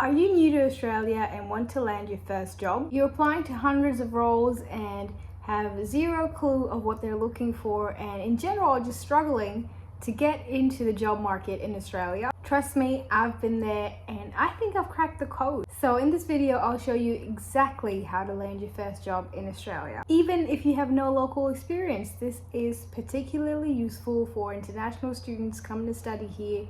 Are you new to Australia and want to land your first job? You're applying to hundreds of roles and have zero clue of what they're looking for, and in general just struggling to get into the job market in Australia. Trust me, I've been there and I think I've cracked the code. So in this video, I'll show you exactly how to land your first job in Australia. Even if you have no local experience, this is particularly useful for international students coming to study here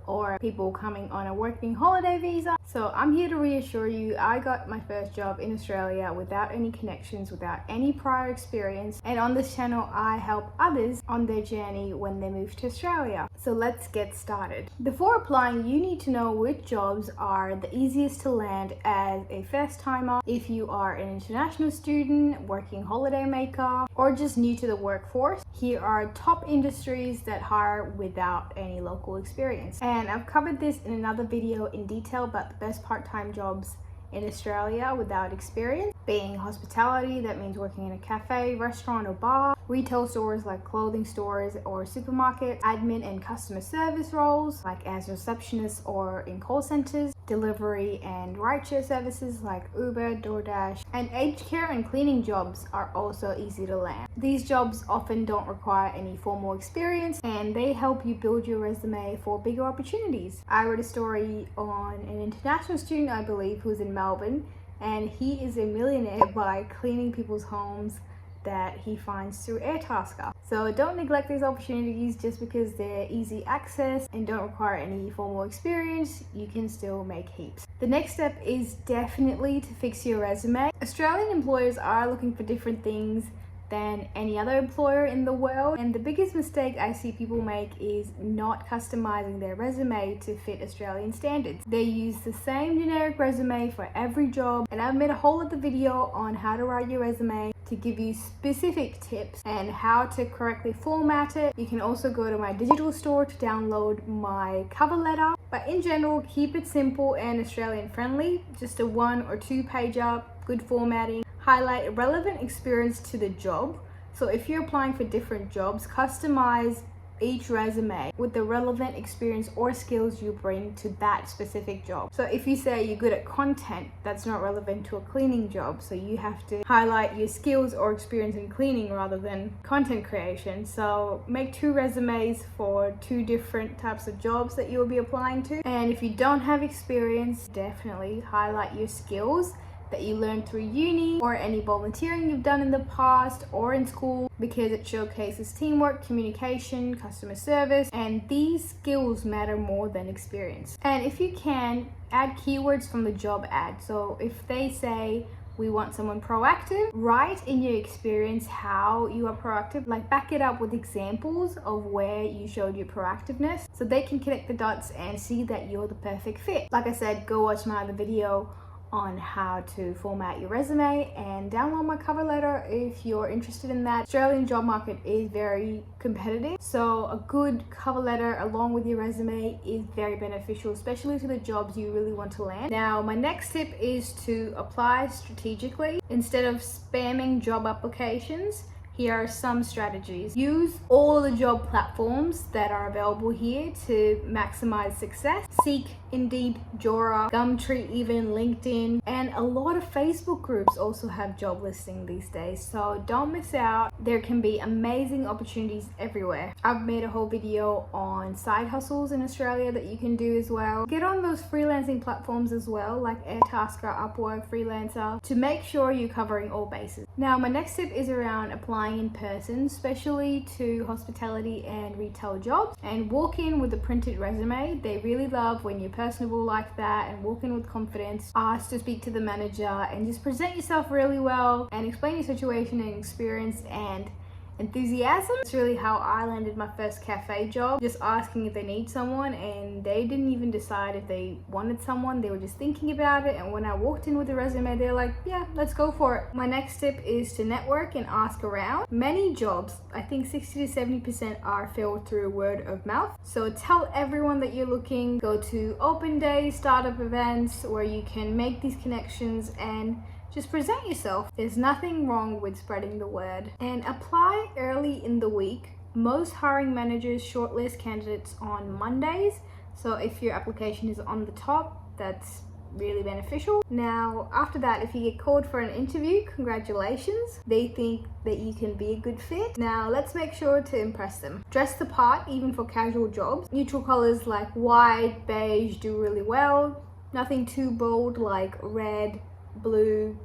or people coming on a working holiday visa. So I'm here to reassure you, I got my first job in Australia without any connections, without any prior experience. And on this channel, I help others on their journey when they move to Australia. So let's get started. Before applying, you need to know which jobs are the easiest to land as a first timer, if you are an international student, working holidaymaker, or just new to the workforce. Here are top industries that hire without any local experience. And I've covered this in another video in detail about the best part-time jobs in Australia without experience, being hospitality, that means working in a cafe, restaurant or bar, retail stores like clothing stores or supermarkets, admin and customer service roles like as receptionists or in call centers, delivery and rideshare services like Uber, DoorDash, and aged care and cleaning jobs are also easy to land. These jobs often don't require any formal experience and they help you build your resume for bigger opportunities. I read a story on an international student, I believe, who's in Melbourne, and he is a millionaire by cleaning people's homes that he finds through Airtasker. So don't neglect these opportunities just because they're easy access and don't require any formal experience. You can still make heaps. The next step is definitely to fix your resume. Australian employers are looking for different things than any other employer in the world, and the biggest mistake I see people make is not customizing their resume to fit Australian standards. They use the same generic resume for every job, and I've made a whole other video on how to write your resume to give you specific tips and how to correctly format it. You can also go to my digital store to download my cover letter, but in general, keep it simple and Australian friendly. Just a 1 or 2 pager, good formatting. Highlight relevant experience to the job. So if you're applying for different jobs, customize each resume with the relevant experience or skills you bring to that specific job. So if you say you're good at content, that's not relevant to a cleaning job, so you have to highlight your skills or experience in cleaning rather than content creation. So make 2 resumes for 2 different types of jobs that you'll be applying to. And if you don't have experience, definitely highlight your skills that you learned through uni or any volunteering you've done in the past or in school, because it showcases teamwork, communication, customer service, and these skills matter more than experience. And if you can, add keywords from the job ad. So if they say we want someone proactive, write in your experience how you are proactive, like back it up with examples of where you showed your proactiveness so they can connect the dots and see that you're the perfect fit. Like I said, go watch my other video on how to format your resume and download my cover letter if you're interested in that. Australian job market is very competitive, so a good cover letter along with your resume is very beneficial, especially to the jobs you really want to land. Now, my next tip is to apply strategically instead of spamming job applications. Here are some strategies. Use all the job platforms that are available here to maximize success. Seek, Indeed, Jora, Gumtree, even LinkedIn, and a lot of Facebook groups also have job listings these days, so don't miss out. There can be amazing opportunities everywhere. I've made a whole video on side hustles in Australia that you can do as well. Get on those freelancing platforms as well, like Airtasker, Upwork, Freelancer, to make sure you're covering all bases. Now, my next tip is around applying in person, especially to hospitality and retail jobs, and walk in with a printed resume. They really love when you're personable like that and walk in with confidence. Ask to speak to the manager and just present yourself really well and explain your situation and experience and enthusiasm. It's really how I landed my first cafe job, just asking if they need someone, and they didn't even decide if they wanted someone. They were just thinking about it, and when I walked in with the resume, they're like, yeah, let's go for it. My next tip is to network and ask around. Many jobs, I think 60 to 70%, are filled through word of mouth, so tell everyone that you're looking. Go to open days, startup events where you can make these connections and just present yourself. There's nothing wrong with spreading the word. And apply early in the week. Most hiring managers shortlist candidates on Mondays, so if your application is on the top, that's really beneficial. Now, after that, if you get called for an interview, congratulations. They think that you can be a good fit. Now, let's make sure to impress them. Dress the part, even for casual jobs. Neutral colors like white, beige do really well. Nothing too bold like red, blue,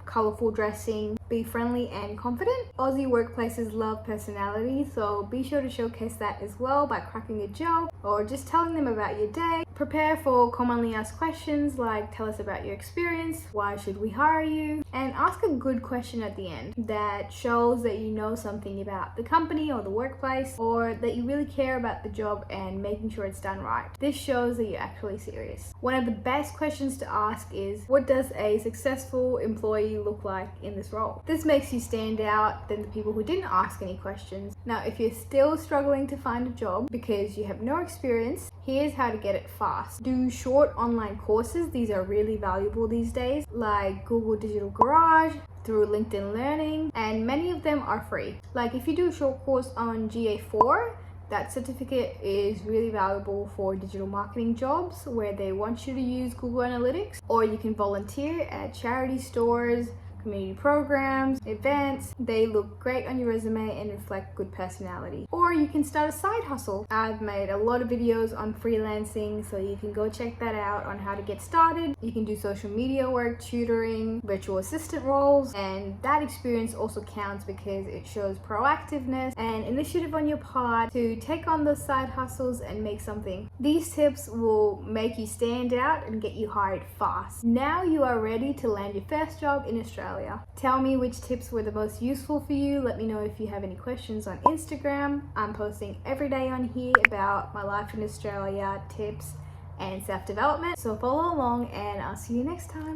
colorful dressing. Be friendly and confident. Aussie workplaces love personality, so be sure to showcase that as well by cracking a joke or just telling them about your day. Prepare for commonly asked questions like tell us about your experience, why should we hire you, and ask a good question at the end that shows that you know something about the company or the workplace, or that you really care about the job and making sure it's done right. This shows that you're actually serious. One of the best questions to ask is, what does a successful employee look like in this role? This makes you stand out than the people who didn't ask any questions. Now, if you're still struggling to find a job because you have no experience, here's how to get it fast. Do short online courses. These are really valuable these days, like Google Digital Garage, through LinkedIn Learning, and many of them are free. Like if you do a short course on GA4, that certificate is really valuable for digital marketing jobs where they want you to use Google Analytics, or you can volunteer at charity stores, community programs, events. They look great on your resume and reflect good personality. Or you can start a side hustle. I've made a lot of videos on freelancing, so you can go check that out on how to get started. You can do social media work, tutoring, virtual assistant roles, and that experience also counts because it shows proactiveness and initiative on your part to take on those side hustles and make something. These tips will make you stand out and get you hired fast. Now you are ready to land your first job in Australia. Tell me which tips were the most useful for you. Let me know if you have any questions on Instagram. I'm posting every day on here about my life in Australia, tips and self-development. So follow along and I'll see you next time.